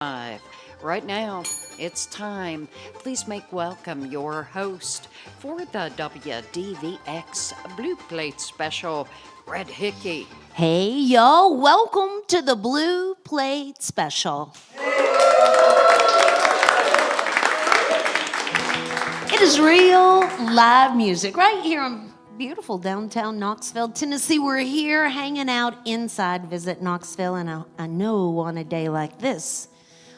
Live. Right now, it's time. Please make welcome your host for the WDVX Blue Plate Special, Red Hickey. Hey, y'all, welcome to the Blue Plate Special. It is real live music right here in beautiful downtown Knoxville, Tennessee. We're here hanging out inside Visit Knoxville, and I know on a day like this,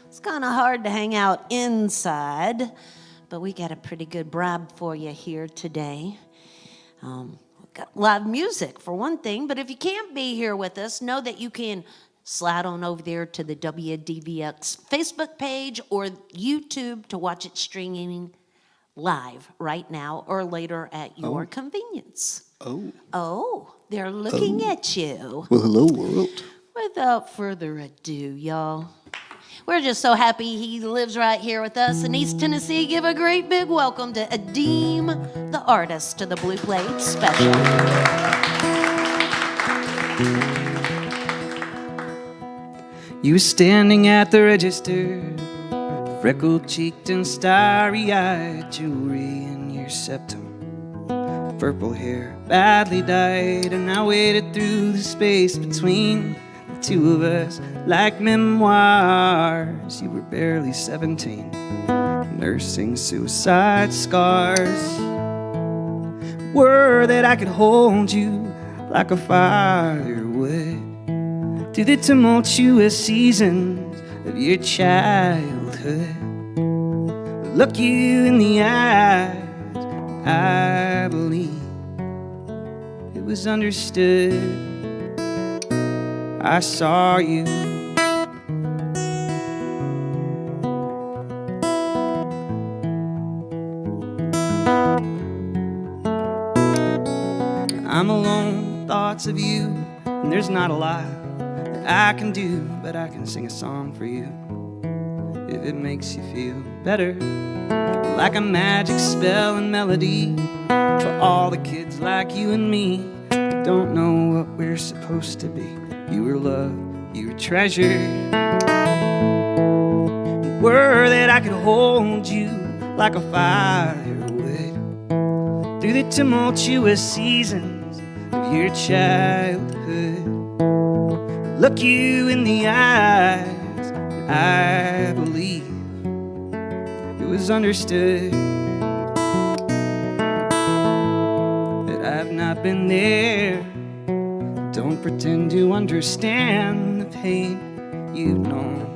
it's kind of hard to hang out inside, but we got a pretty good bribe for you here today. We've got live music for one thing, but if you can't be here with us, know that you can slide on over there to the WDVX Facebook page or YouTube to watch it streaming live right now or later at your convenience. Oh, they're looking at you. Well, hello, world. Without further ado, y'all, we're just so happy he lives right here with us in East Tennessee. Give a great big welcome to Adeem, the artist, to the Blue Plate Special. You were standing at the register, freckled-cheeked and starry-eyed, jewelry in your septum, purple hair badly dyed, and I waited through the space between the two of us like memoirs. You were barely 17, nursing suicide scars. Were that I could hold you like a father would through the tumultuous seasons of your childhood. Look you in the eyes, I believe it was understood. I saw you. I'm alone, thoughts of you, and there's not a lot that I can do, but I can sing a song for you if it makes you feel better. Like a magic spell and melody for all the kids like you and me who don't know what we're supposed to be. You were love, you were treasure. Were that I could hold you like a father would through the tumultuous seasons of your childhood. Look you in the eyes, I believe it was understood that I've not been there. Don't pretend to understand the pain you've known,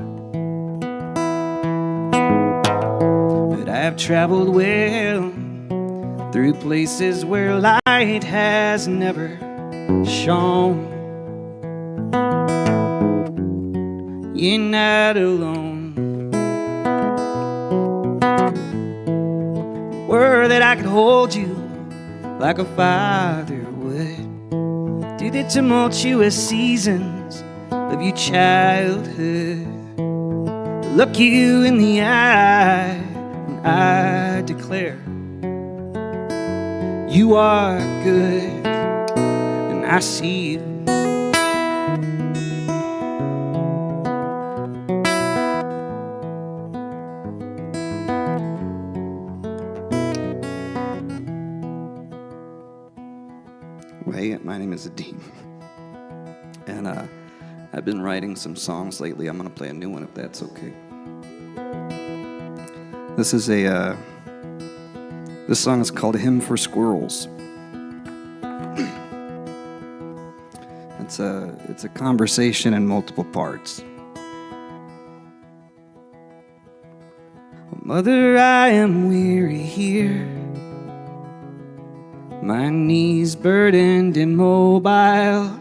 but I have traveled well through places where light has never shone. You're not alone. Were that I could hold you like a father would through the tumultuous seasons of your childhood. Look you in the eye, and I declare you are good, and I see you. Hey, my name is Adeem, and I've been writing some songs lately. I'm gonna play a new one if that's okay. This is this song is called "Hymn for Squirrels." It's a conversation in multiple parts. Mother, I am weary here, my knees burdened and mobile.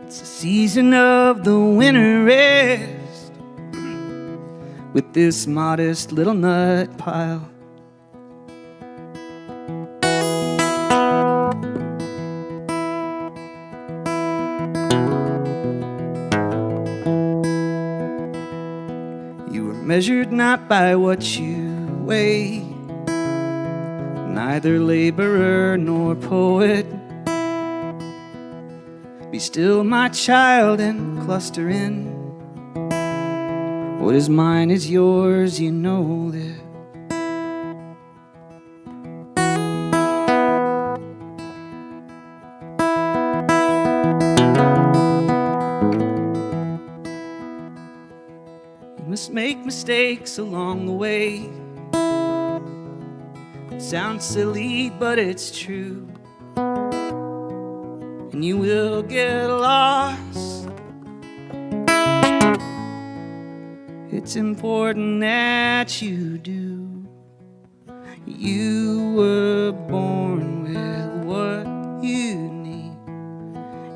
It's the season of the winter rest with this modest little nut pile. You were measured not by what you weigh, neither laborer nor poet. Be still, my child, and cluster in What is mine is yours, you know that. You must make mistakes along the way. It sounds silly, but it's true. And you will get lost. It's important that you do. You were born with what you need.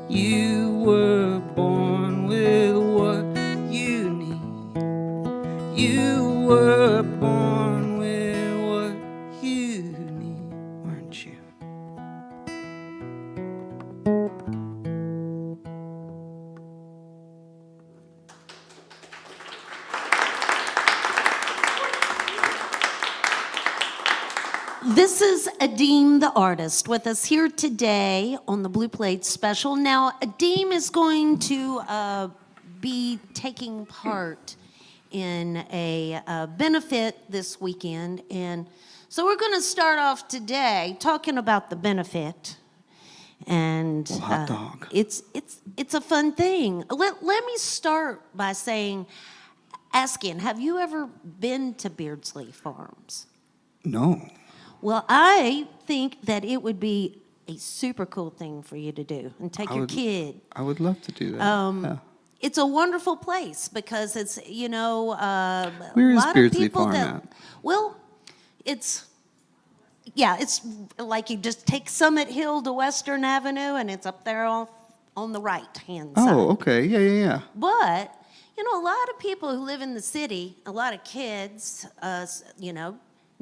You were born with what you need. You were born with what you need, weren't you? This is Adeem, the artist, with us here today on the Blue Plate Special. Now, Adeem is going to be taking part in a benefit this weekend, and so we're going to start off today talking about the benefit. And Hot dog. It's a fun thing. Let me start by asking, have you ever been to Beardsley Farms? No. Well, I think that it would be a super cool thing for you to do and take your kid. I would love to do that. Yeah. It's a wonderful place because it's, Where a is lot Beardsley of people Farm that, at? well, it's like you just take Summit Hill to Western Avenue and it's up there on the right-hand side. Oh, okay. Yeah. But, a lot of people who live in the city, a lot of kids,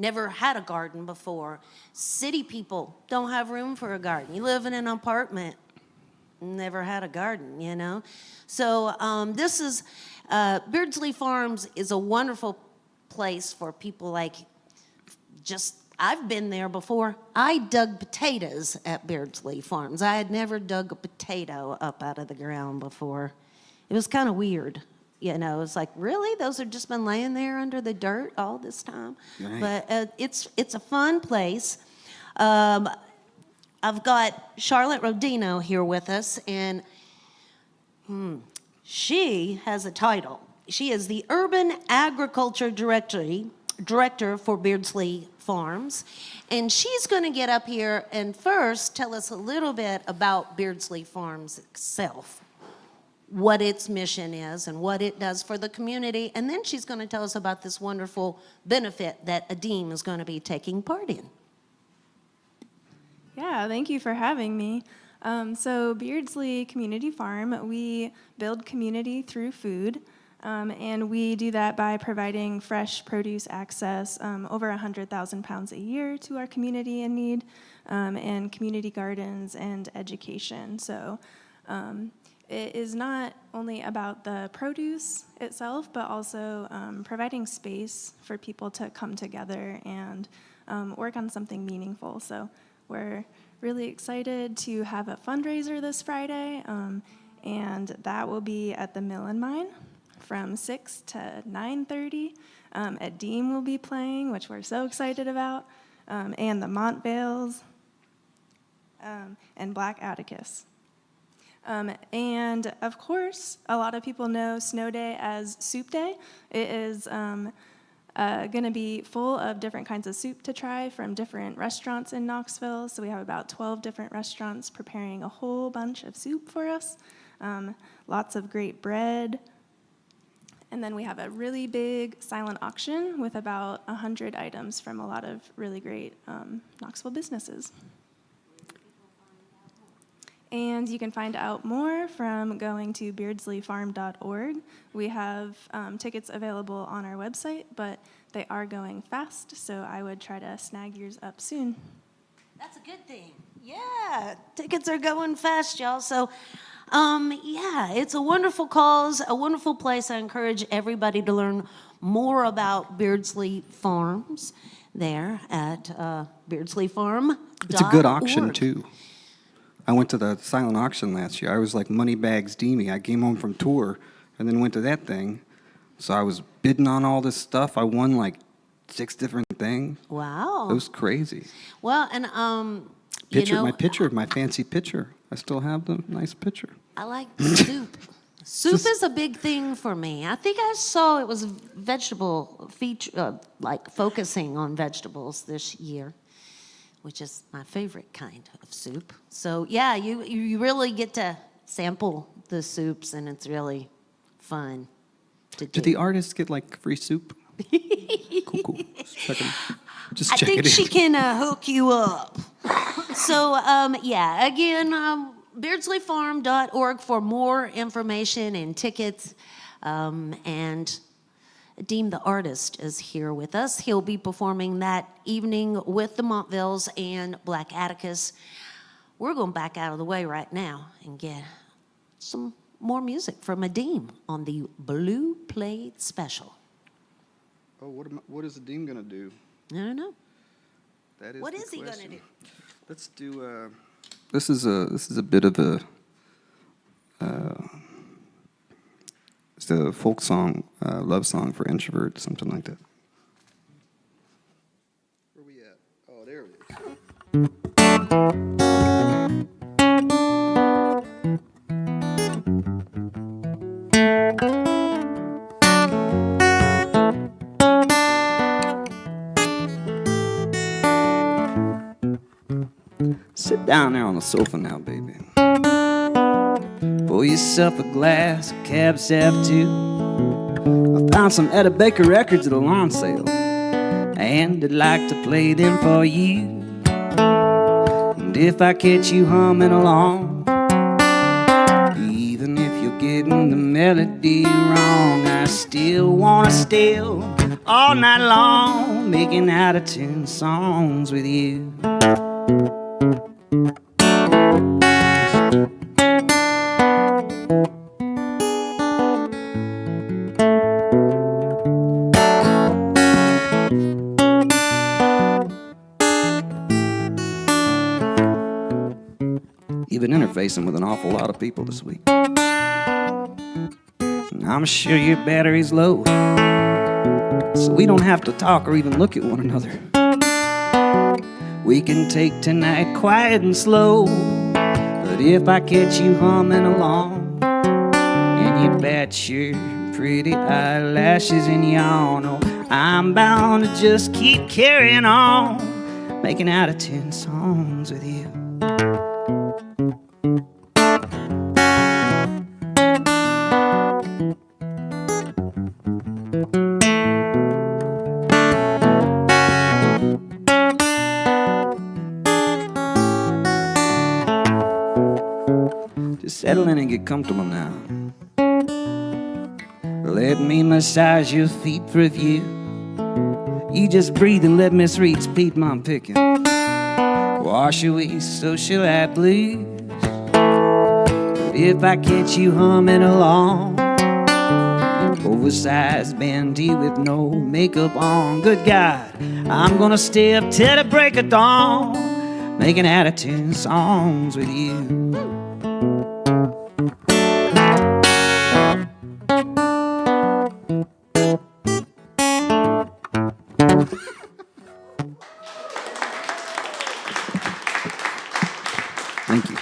never had a garden before. City people don't have room for a garden. You live in an apartment, never had a garden, So this is, Beardsley Farms is a wonderful place for people like I've been there before. I dug potatoes at Beardsley Farms. I had never dug a potato up out of the ground before. It was kind of weird. It's like, really? Those have just been laying there under the dirt all this time? Right. But it's a fun place. I've got Charlotte Rodino here with us, and she has a title. She is the Urban Agriculture Director for Beardsley Farms, and she's going to get up here and first tell us a little bit about Beardsley Farms itself, what its mission is and what it does for the community, and then she's going to tell us about this wonderful benefit that Adeem is going to be taking part in. Yeah, thank you for having me. So Beardsley Community Farm, we build community through food, and we do that by providing fresh produce access, over 100,000 pounds a year to our community in need, and community gardens and education. So it is not only about the produce itself, but also providing space for people to come together and work on something meaningful. So we're really excited to have a fundraiser this Friday, and that will be at the Mill and Mine from 6 to 9:30. Adeem will be playing, which we're so excited about, and the Montvales, and Black Atticus. And of course, a lot of people know Snow Day as Soup Day. It is going to be full of different kinds of soup to try from different restaurants in Knoxville. So we have about 12 different restaurants preparing a whole bunch of soup for us. Lots of great bread. And then we have a really big silent auction with about 100 items from a lot of really great Knoxville businesses. And you can find out more from going to beardsleyfarm.org. We have tickets available on our website, but they are going fast, so I would try to snag yours up soon. That's a good thing. Yeah, tickets are going fast, y'all. So, yeah, it's a wonderful cause, a wonderful place. I encourage everybody to learn more about Beardsley Farms there at beardsleyfarm.org. It's a good auction, too. I went to the silent auction last year. I was like Moneybags Deemy. I came home from tour and then went to that thing. So I was bidding on all this stuff. I won like 6 different things. Wow. It was crazy. Well, and Picture, you know, my picture, my fancy picture. I still have the nice picture. I like soup. Soup is a big thing for me. I think I saw it was vegetable feature, like focusing on vegetables this year, which is my favorite kind of soup. So yeah, you really get to sample the soups, and it's really fun to do. Did the artists get like free soup? Cool. Just check I think it she in. can hook you up. So, yeah, again, beardsleyfarm.org for more information and tickets. And Adeem, the artist, is here with us. He'll be performing that evening with the Montvilles and Black Atticus. We're going back out of the way right now and get some more music from Adeem on the Blue Plate Special. Oh, what is Adeem gonna do? I don't know. That is What the is he question. gonna do? Let's do. This is a bit of a. It's a folk song, love song for introverts, something like that. Where we at? Oh, there it is. Sit down there on the sofa now, baby. Pour yourself a glass of Cab Sav 2. I found some Etta Baker records at a lawn sale, and I'd like to play them for you. And if I catch you humming along, even if you're getting the melody wrong, I still wanna steal all night long, making out of tune songs with you. You've been interfacing with an awful lot of people this week. And I'm sure your battery's low, so we don't have to talk or even look at one another. We can take tonight quiet and slow, but if I catch you humming along, and you bat your pretty eyelashes and yawn, oh, I'm bound to just keep carrying on, making out of 10 songs with you. Just settle in and get comfortable now. Let me massage your feet for a few. You just breathe and let Miss Reed's Pete Mom picking. Wash away socialite blues. But if I catch you humming along, oversized bandy with no makeup on, good God, I'm gonna stay up till the break of dawn, making attitude songs with you. Thank you.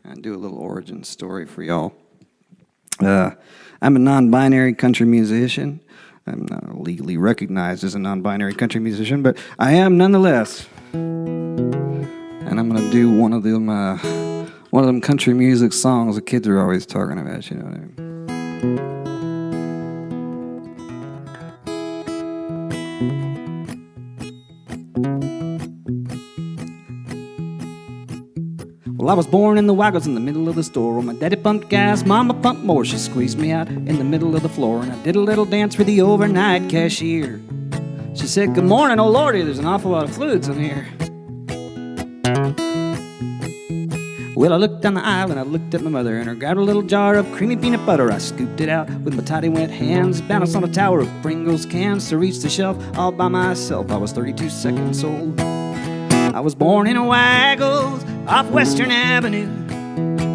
I'll do a little origin story for y'all. I'm a non-binary country musician. I'm not legally recognized as a non-binary country musician, but I am nonetheless. And I'm gonna do one of them country music songs the kids are always talking about. You know what I mean? Well, I was born in the wagons in the middle of the store. When my daddy pumped gas, mama pumped more. She squeezed me out in the middle of the floor, and I did a little dance for the overnight cashier. She said, "Good morning, oh Lordy, there's an awful lot of fluids in here." Well, I looked down the aisle and I looked at my mother, and I grabbed a little jar of creamy peanut butter. I scooped it out with my tidy wet hands, bounced on a tower of Pringles cans to reach the shelf all by myself. I was 32 seconds old. I was born in a Waggles off Western Avenue.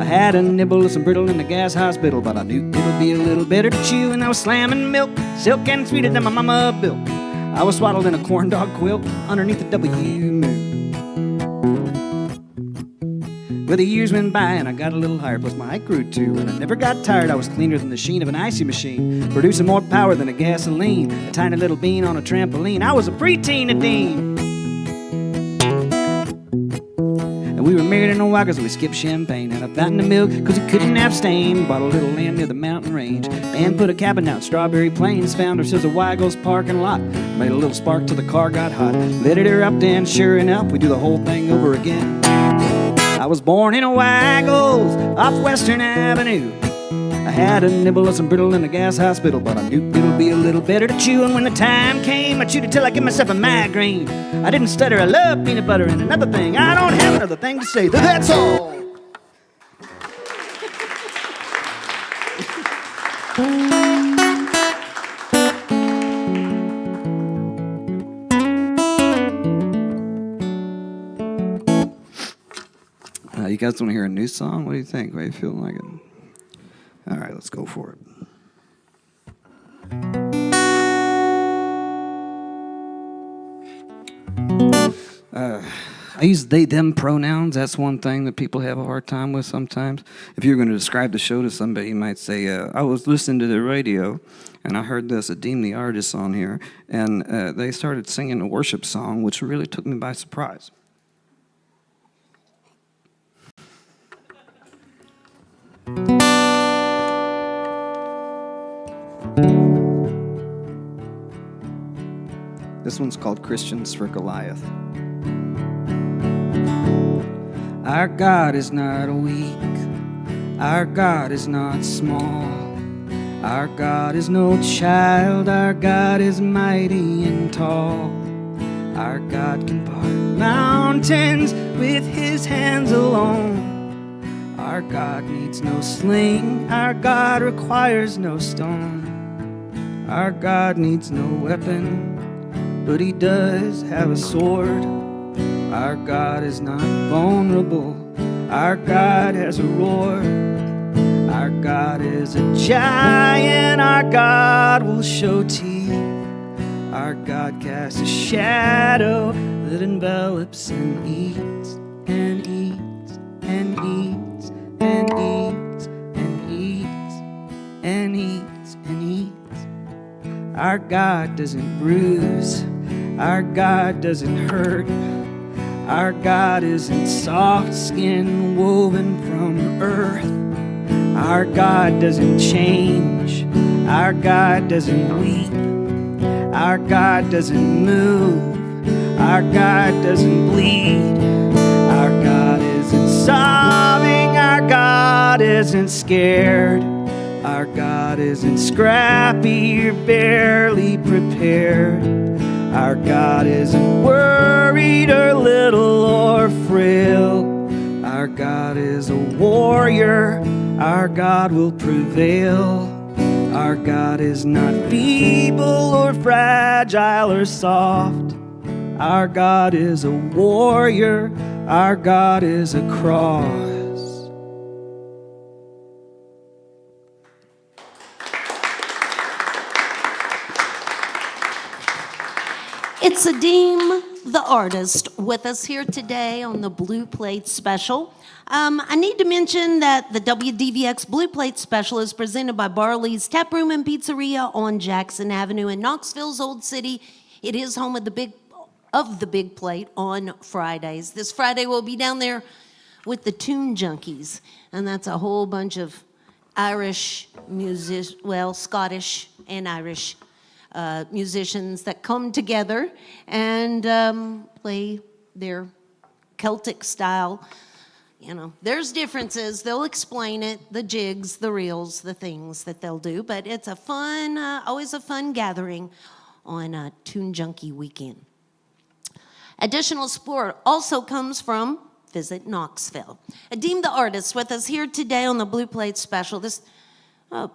I had a nibble of some brittle in the gas hospital, but I knew it would be a little bitter to chew. And I was slamming milk, silk and sweeter than my mama built. I was swaddled in a corn dog quilt underneath the W moon. Well, the years went by and I got a little higher, plus my height grew too, and I never got tired. I was cleaner than the sheen of an icy machine, producing more power than a gasoline, a tiny little bean on a trampoline. I was a preteen Adeem. And we were married in a Waggles, and we skipped champagne and a fountain of milk because we couldn't abstain. Bought a little land near the mountain range and put a cabin out Strawberry Plains. Found ourselves a Waggles parking lot, made a little spark till the car got hot, lit her up, and sure enough we do the whole thing over again. I was born in a Waggles off Western Avenue. I had a nibble of some brittle in the gas hospital, but I knew it'll be a little better to chew. And when the time came, I chewed it till I gave myself a migraine. I didn't stutter, I love peanut butter, and another thing, I don't have another thing to say. That's all. You guys want to hear a new song? What do you think? What are you feeling like it? All right, let's go for it. I use they, them pronouns. That's one thing that people have a hard time with sometimes. If you're going to describe the show to somebody, you might say, I was listening to the radio, and I heard this Adeem the artist on here, and they started singing a worship song, which really took me by surprise. This one's called Christians for Goliath. Our God is not weak. Our God is not small. Our God is no child. Our God is mighty and tall. Our God can part mountains with his hands alone. Our God needs no sling. Our God requires no stone. Our God needs no weapon, but he does have a sword. Our God is not vulnerable. Our God has a roar. Our God is a giant. Our God will show teeth. Our God casts a shadow that envelops and eats and eats and eats and eats and eats and eats and eats. Our God doesn't bruise. Our God doesn't hurt. Our God isn't soft skin woven from earth. Our God doesn't change. Our God doesn't weep. Our God doesn't move. Our God doesn't bleed. Our God isn't sobbing. Our God isn't scared. Our God isn't scrappy or barely prepared. Our God isn't worried or little or frail. Our God is a warrior. Our God will prevail. Our God is not feeble or fragile or soft. Our God is a warrior. Our God is a cross. It's Adeem, the artist, with us here today on the Blue Plate Special. I need to mention that the WDVX Blue Plate Special is presented by Barley's Tap Room and Pizzeria on Jackson Avenue in Knoxville's Old City. It is home of the Big Plate on Fridays. This Friday we'll be down there with the Tune Junkies, and that's a whole bunch of Irish Scottish and Irish musicians that come together and play their Celtic style. You know, there's differences. They'll explain it, the jigs, the reels, the things that they'll do. But it's a fun, always a fun gathering on Tune Junkie weekend. Additional support also comes from visit Knoxville. Adeem the artist with us here today on the Blue Plate Special. This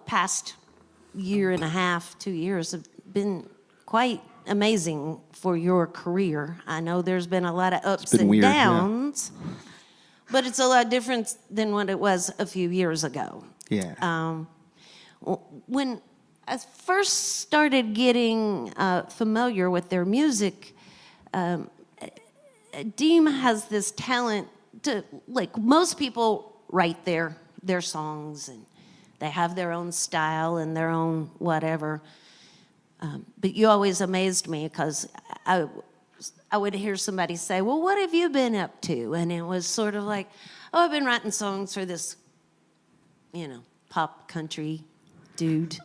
past year and a half, 2 years have been quite amazing for your career. I know there's been a lot of ups and weird, downs, but it's a lot different than what it was a few years ago. Yeah. When I first started getting familiar with their music, Adeem has this talent to, like most people write their songs and they have their own style and their own whatever. But you always amazed me because I would hear somebody say, well, what have you been up to? And it was sort of like, oh, I've been writing songs for this, pop country dude,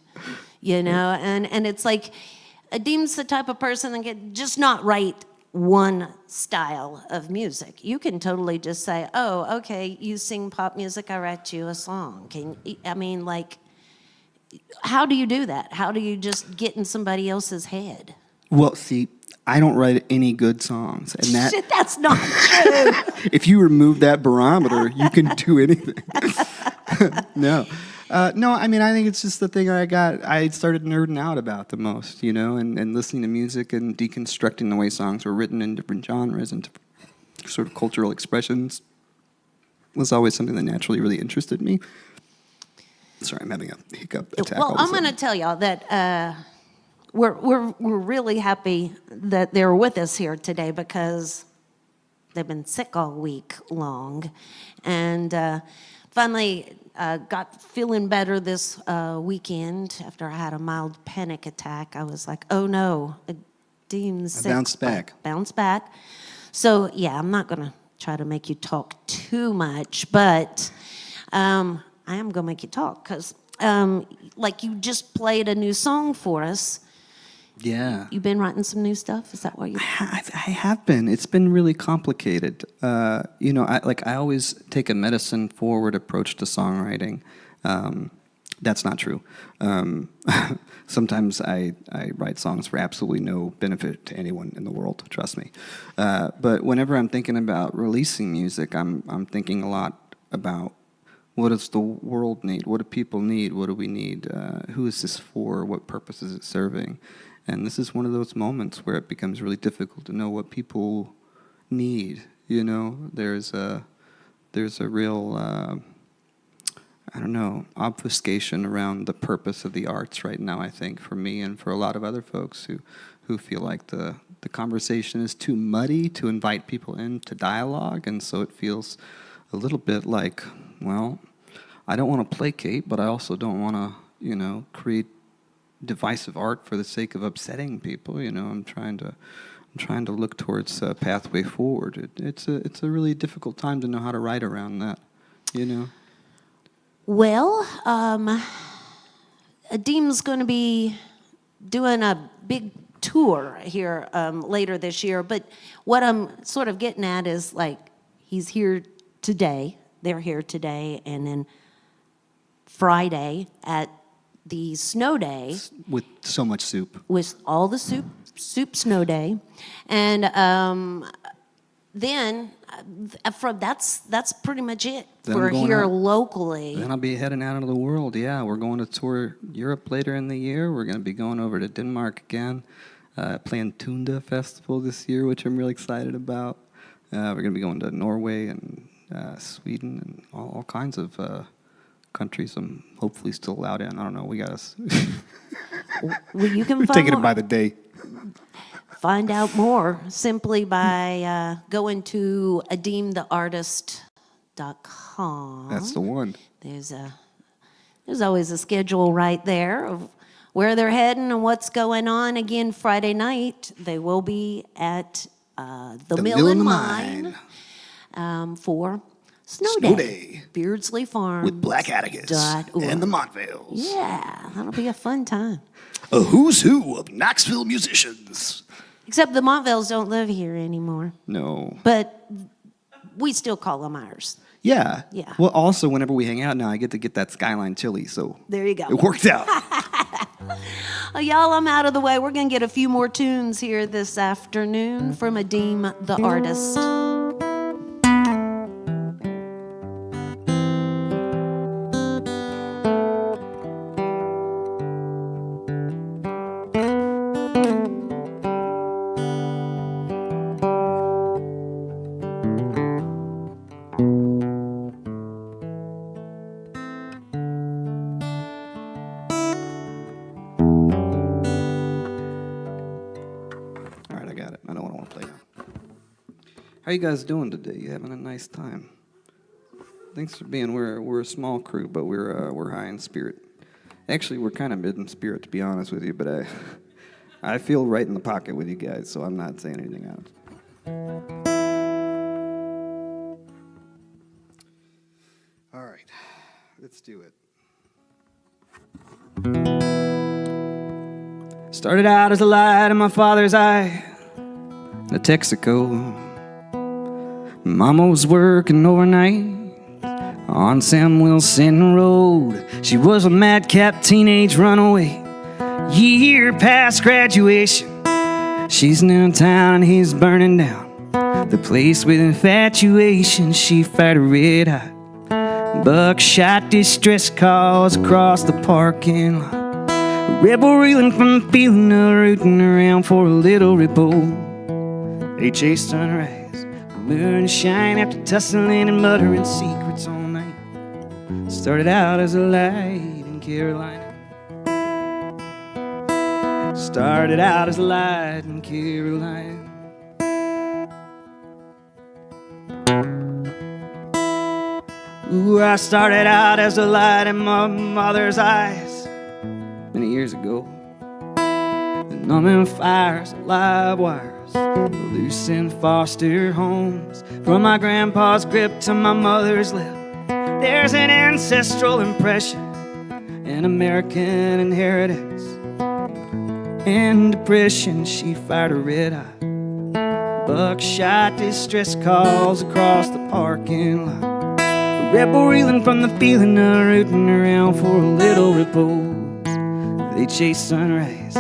and it's like Adeem's the type of person that can just not write one style of music. You can totally just say, oh, okay, you sing pop music, I write you a song. How do you do that? How do you just get in somebody else's head? Well, see, I don't write any good songs, and Shit, that's not true. if you remove that barometer, you can do anything. No. No, I mean, I think it's just the thing I started nerding out about the most, and listening to music and deconstructing the way songs were written in different genres and sort of cultural expressions was always something that naturally really interested me. Sorry, I'm having a hiccup attack. Well, I'm going to tell y'all that we're really happy that they're with us here today because they've been sick all week long, and finally got feeling better this weekend after I had a mild panic attack. I was like, oh no, Adeem's sick. Bounce back. So yeah, I'm not going to try to make you talk too much, but I am going to make you talk because like you just played a new song for us. Yeah. You've been writing some new stuff? Is that what you? I have been. It's been really complicated. I always take a medicine forward approach to songwriting. That's not true. Sometimes I write songs for absolutely no benefit to anyone in the world. Trust me. But whenever I'm thinking about releasing music, I'm thinking a lot about what does the world need? What do people need? What do we need? Who is this for? What purpose is it serving? And this is one of those moments where it becomes really difficult to know what people need. There's a real obfuscation around the purpose of the arts right now, I think, for me and for a lot of other folks who feel like the conversation is too muddy to invite people into dialogue, and so it feels a little bit like, well, I don't want to placate, but I also don't want to, create divisive art for the sake of upsetting people. I'm trying to look towards a pathway forward. It's a really difficult time to know how to write around that. Well, Adeem's going to be doing a big tour here later this year, but what I'm sort of getting at is like he's here today, they're here today, and then Friday at the snow day. With so much soup. With all the soup snow day. And then that's pretty much it for here locally. Then I'll be heading out into the world. Yeah, we're going to tour Europe later in the year. We're going to be going over to Denmark again, playing Tunda Festival this year, which I'm really excited about. We're going to be going to Norway and Sweden and all kinds of countries I'm hopefully still allowed in. I don't know. We got us. Well, you can We're taking it by the day. Find out more simply by going to adeemtheartist.com. That's the one. There's always a schedule right there of where they're heading and what's going on. Again, Friday night they will be at the Mill and Mine for Snow Day. Beardsley Farm. With Black Atticus and the Montvales. Yeah, that'll be a fun time. A who's who of Knoxville musicians. Except the Montvales don't live here anymore. No. But we still call them ours. Yeah. Yeah. Well, also, whenever we hang out now, I get to get that Skyline chili, so there you go. It worked out. Y'all, I'm out of the way. We're going to get a few more tunes here this afternoon from Adeem the artist. I don't want to play now. How you guys doing today? You having a nice time? Thanks for being. We're a small crew, but we're high in spirit. Actually, we're kind of mid in spirit, to be honest with you. But I feel right in the pocket with you guys, so I'm not saying anything else. All right, let's do it. Started out as a light in my father's eye, the Texaco. Mama was working overnight on Sam Wilson Road. She was a madcap teenage runaway, year past graduation. She's new in town and he's burning down the place with infatuation. She fired a red hot buckshot distress calls across the parking lot. A rebel reeling from the feeling of rooting around for a little repose. They chased sunrise, the moonshine after tussling and muttering secrets all night. Started out as a light in Carolina. Started out as a light in Carolina. Ooh, I started out as a light in my mother's eyes many years ago. The numbing fires, live wires, loose in foster homes. From my grandpa's grip to my mother's lip, there's an ancestral impression, an American inheritance. In depression, she fired a red eye buckshot distress calls across the parking lot. A rebel reeling from the feeling of rooting around for a little repose. They chased sunrise,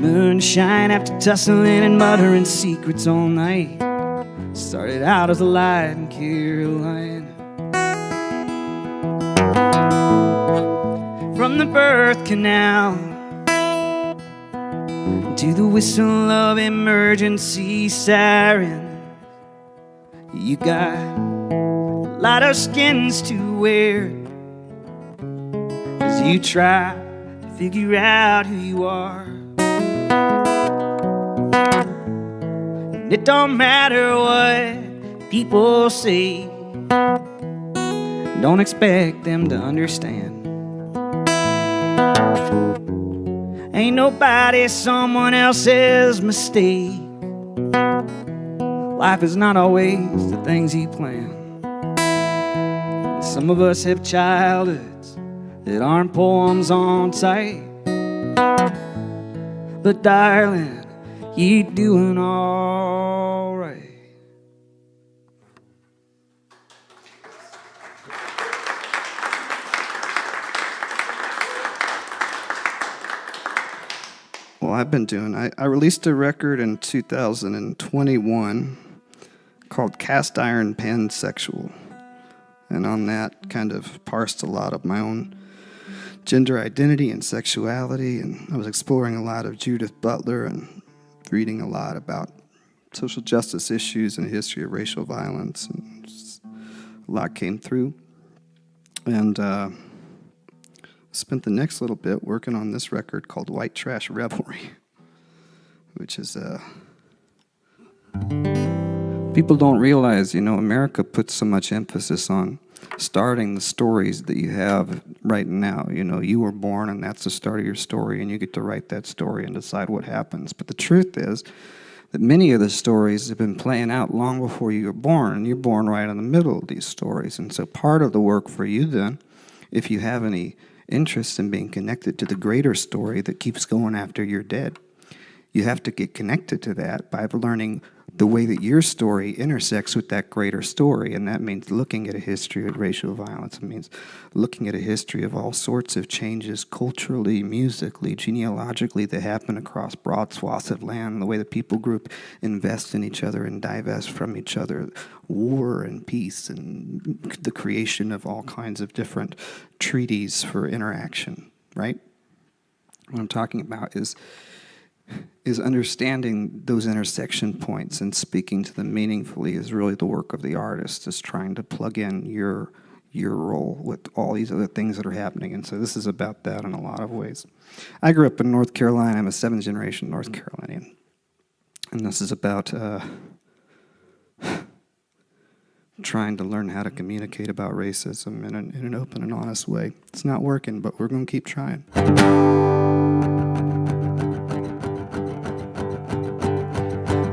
moonshine after tussling and muttering secrets all night. Started out as a light in Carolina. From the birth canal to the whistle of emergency siren, you got a lot of skins to wear as you try to figure out who you are. And it don't matter what people say, don't expect them to understand. Ain't nobody someone else's mistake. Life is not always the things you plan. Some of us have childhoods that aren't poems on tape. But darling, you doing all right. Well, I've been doing, I released a record in 2021 called Cast Iron Pansexual. And on that, kind of parsed a lot of my own gender identity and sexuality. And I was exploring a lot of Judith Butler and reading a lot about social justice issues and the history of racial violence. And a lot came through. And spent the next little bit working on this record called White Trash Revelry, which is people don't realize, America puts so much emphasis on starting the stories that you have right now. You were born and that's the start of your story, and you get to write that story and decide what happens. But the truth is that many of the stories have been playing out long before you were born, and you're born right in the middle of these stories. And so part of the work for you then, if you have any interest in being connected to the greater story that keeps going after you're dead, you have to get connected to that by learning the way that your story intersects with that greater story. And that means looking at a history of racial violence. It means looking at a history of all sorts of changes culturally, musically, genealogically that happen across broad swaths of land, the way that people group invest in each other and divest from each other, war and peace, and the creation of all kinds of different treaties for interaction, right? What I'm talking about is understanding those intersection points and speaking to them meaningfully is really the work of the artist, is trying to plug in your role with all these other things that are happening. And so this is about that in a lot of ways. I grew up in North Carolina. I'm a seventh-generation North Carolinian. And this is about trying to learn how to communicate about racism in an open and honest way. It's not working, but we're going to keep trying.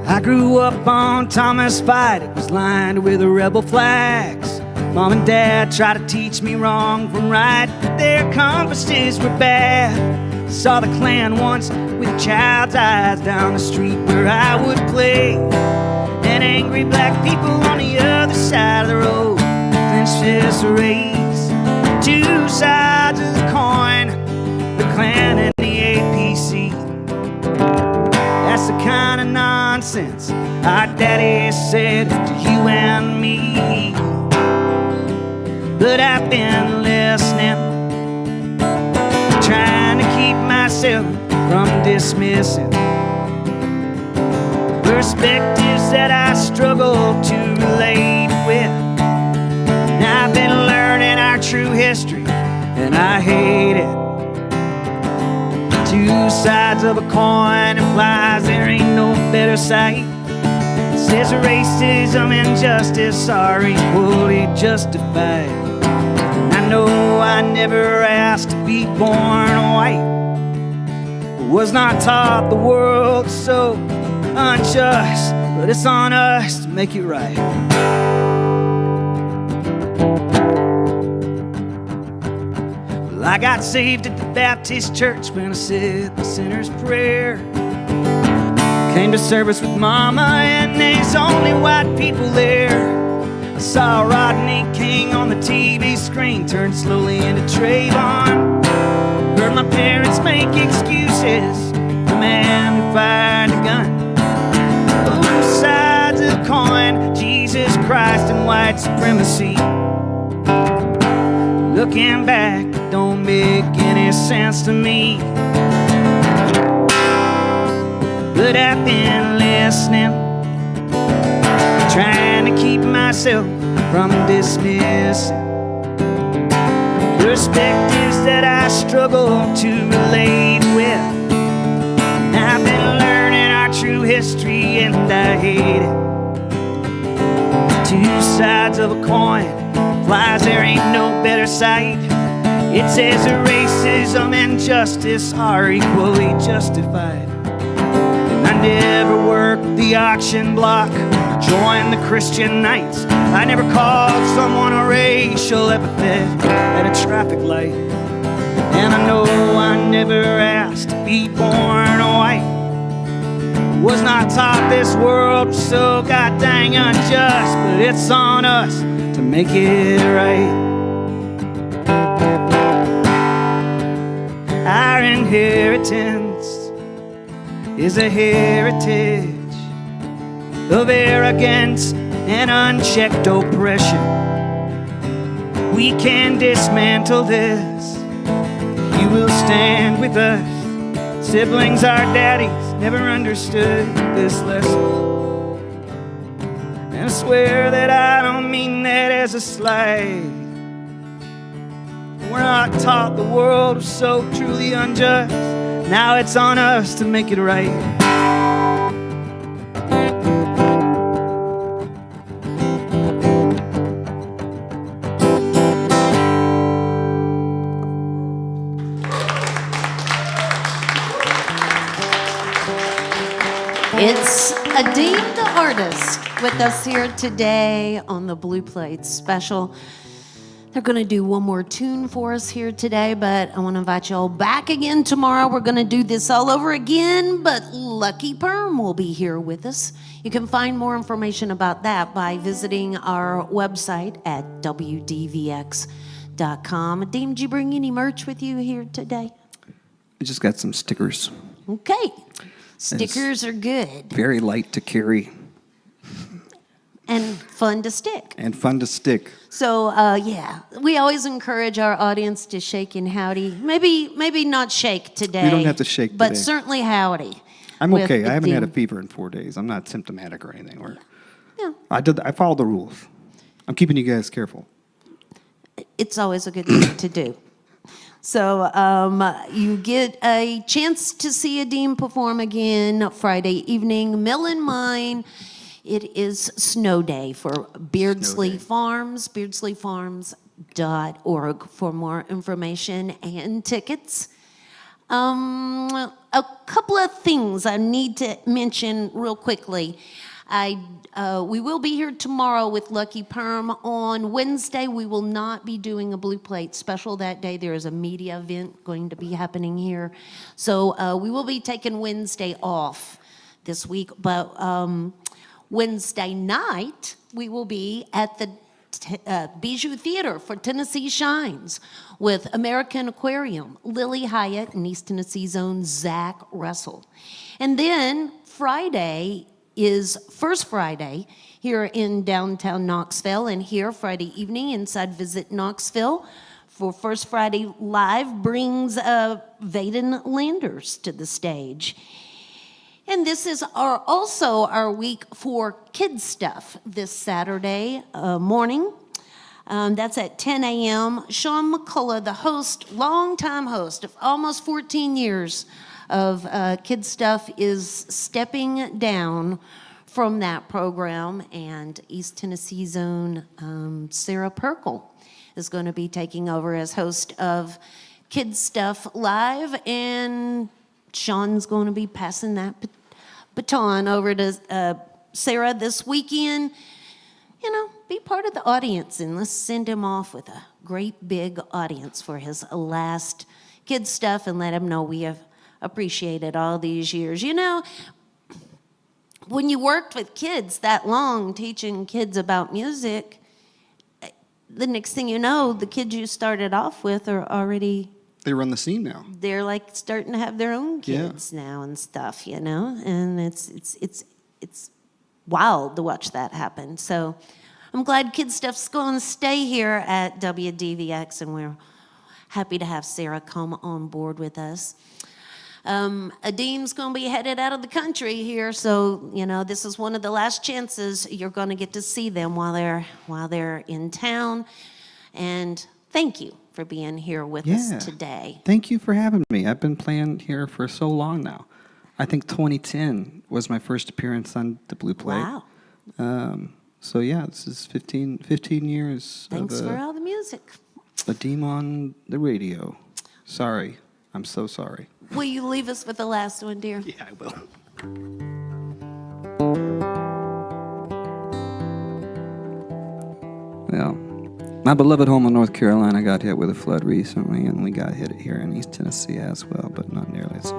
I grew up on Thomas Fight. It was lined with rebel flags. Mom and Dad tried to teach me wrong from right, but their compasses were bad. Saw the Klan once with a child's eyes down the street where I would play. And angry black people on the other side of the road, clenched fists raised. Two sides of the coin, the Klan and the APC. That's the kind of nonsense our daddy said to you and me. But I've been listening, trying to keep myself from dismissing perspectives that I struggle to relate with. And I've been learning our true history, and I hate it. Two sides of a coin implies there ain't no better sight. It says racism and justice are equally justified. And I know I never asked to be born white, but was not taught the world so unjust, but it's on us to make it right. Well, I got saved at the Baptist church when I said the sinner's prayer. Came to service with Mama and there's only white people there. I saw Rodney King on the TV screen turn slowly into Trayvon. Heard my parents make excuses, the man who fired the gun. Both sides of the coin, Jesus Christ and white supremacy. Looking back, it don't make any sense to me. But I've been listening, trying to keep myself from dismissing perspectives that I struggle to relate with. I've been learning our true history and I hate it. Two sides of a coin, flies there ain't no better sight. It says that racism and justice are equally justified. And I never worked the auction block, joined the Christian Knights. I never called someone a racial epithet at a traffic light. And I know I never asked to be born white. Was not taught this world was so god dang unjust, but it's on us to make it right. Our inheritance is a heritage of arrogance and unchecked oppression. We can dismantle this. You will stand with us. Siblings, our daddies never understood this lesson. And I swear that I don't mean that as a slight. We're not taught the world was so truly unjust. Now it's on us to make it right. It's Adeem the artist with us here today on the Blue Plate Special. They're going to do one more tune for us here today, but I want to invite you all back again tomorrow. We're going to do this all over again, but Lucky Perm will be here with us. You can find more information about that by visiting our website at WDVX.com. Adeem, did you bring any merch with you here today? I just got some stickers. Okay. Stickers are good. Very light to carry. And fun to stick. And fun to stick. So, yeah, we always encourage our audience to shake and howdy. Maybe not shake today. We don't have to shake but today. certainly howdy. I'm with okay. I haven't had a Adeem. fever in 4 days. I'm not symptomatic or anything. Yeah. I followed the rules. I'm keeping you guys careful. It's always a good thing to do. So you get a chance to see Adeem perform again Friday evening. Mill and Mine. It is snow day for Beardsley Farms, beardsleyfarms.org for more information and tickets. A couple of things I need to mention real quickly. We will be here tomorrow with Lucky Perm. On Wednesday, we will not be doing a Blue Plate special that day. There is a media event going to be happening here. So we will be taking Wednesday off this week. But Wednesday night, we will be at the Bijou Theater for Tennessee Shines with American Aquarium, Lily Hyatt, and East Tennessee's own Zach Russell. And then Friday is First Friday here in downtown Knoxville, and here Friday evening inside Visit Knoxville for First Friday Live brings Vaden Landers to the stage. And this is also our week for kids stuff this Saturday morning. That's at 10 a.m. Sean McCullough, the host, longtime host of almost 14 years of kids stuff, is stepping down from that program, and East Tennessee's own Sarah Perkle is going to be taking over as host of Kids Stuff Live, and Sean's going to be passing that baton over to Sarah this weekend. You know, be part of the audience, and let's send him off with a great big audience for his last Kids Stuff, and let him know we have appreciated all these years. You know, when you worked with kids that long, teaching kids about music, the next thing you know, the kids you started off with are already... They run the scene now. They're like starting to have their own kids now and stuff, you know? And it's wild to watch that happen. So I'm glad Kids Stuff's going to stay here at WDVX, and we're happy to have Sarah come on board with us. Adeem's going to be headed out of the country here, so you know this is one of the last chances you're going to get to see them while they're in town. And thank you for being here with us today. Thank you for having me. I've been playing here for so long now. I think 2010 was my first appearance on the Blue Plate. Wow. So yeah, this is 15 years. Thanks for all the music. Adeem on the radio. Sorry. I'm so sorry. Will you leave us with the last one, dear? Yeah, I will. Well, my beloved home in North Carolina got hit with a flood recently, and we got hit here in East Tennessee as well, but not nearly so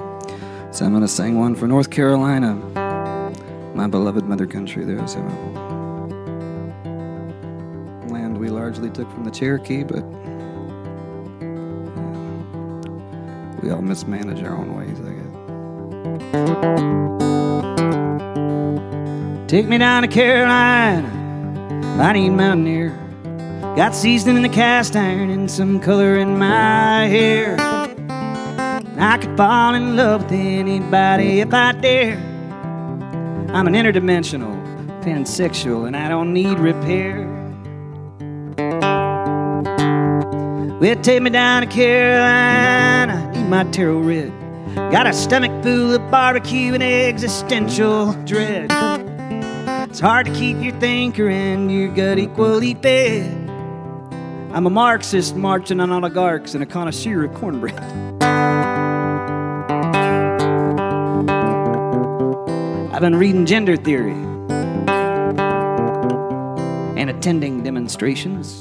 I'm going to sing one for North Carolina, my beloved mother country. There's a land we largely took from the Cherokee, but we all mismanage our own ways, I guess. Take me down to Carolina, mighty mountaineer. Got seasoned in the cast iron and some color in my hair. I could fall in love with anybody if I dare. I'm an interdimensional, pansexual, and I don't need repair. Well, take me down to Carolina, need my tarot red. Got a stomach full of barbecue and existential dread. It's hard to keep your thinker and your gut equally fed. I'm a Marxist marching on oligarchs and a connoisseur of cornbread. I've been reading gender theory and attending demonstrations,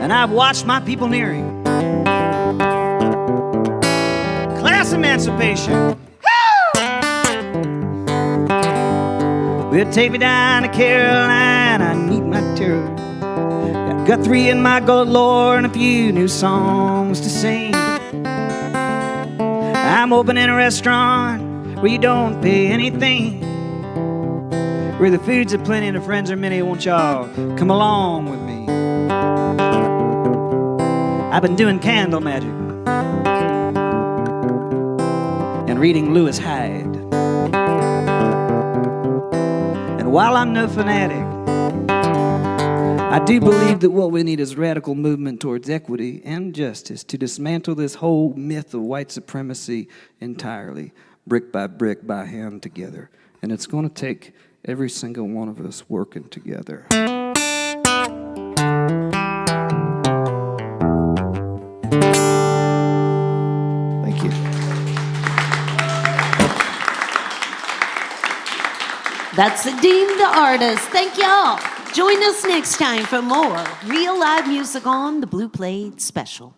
and I've watched my people nearing class emancipation. Well, take me down to Carolina, I need my tarot. Got Guthrie in my gold lore and a few new songs to sing. I'm opening a restaurant where you don't pay anything, where the food's a plenty and the friends are many. Won't y'all come along with me? I've been doing candle magic and reading Lewis Hyde. And while I'm no fanatic, I do believe that what we need is radical movement towards equity and justice to dismantle this whole myth of white supremacy entirely, brick by hand together. And it's going to take every single one of us working together. Thank you. That's Adeem the artist. Thank y'all. Join us next time for more real live music on the Blue Plate Special.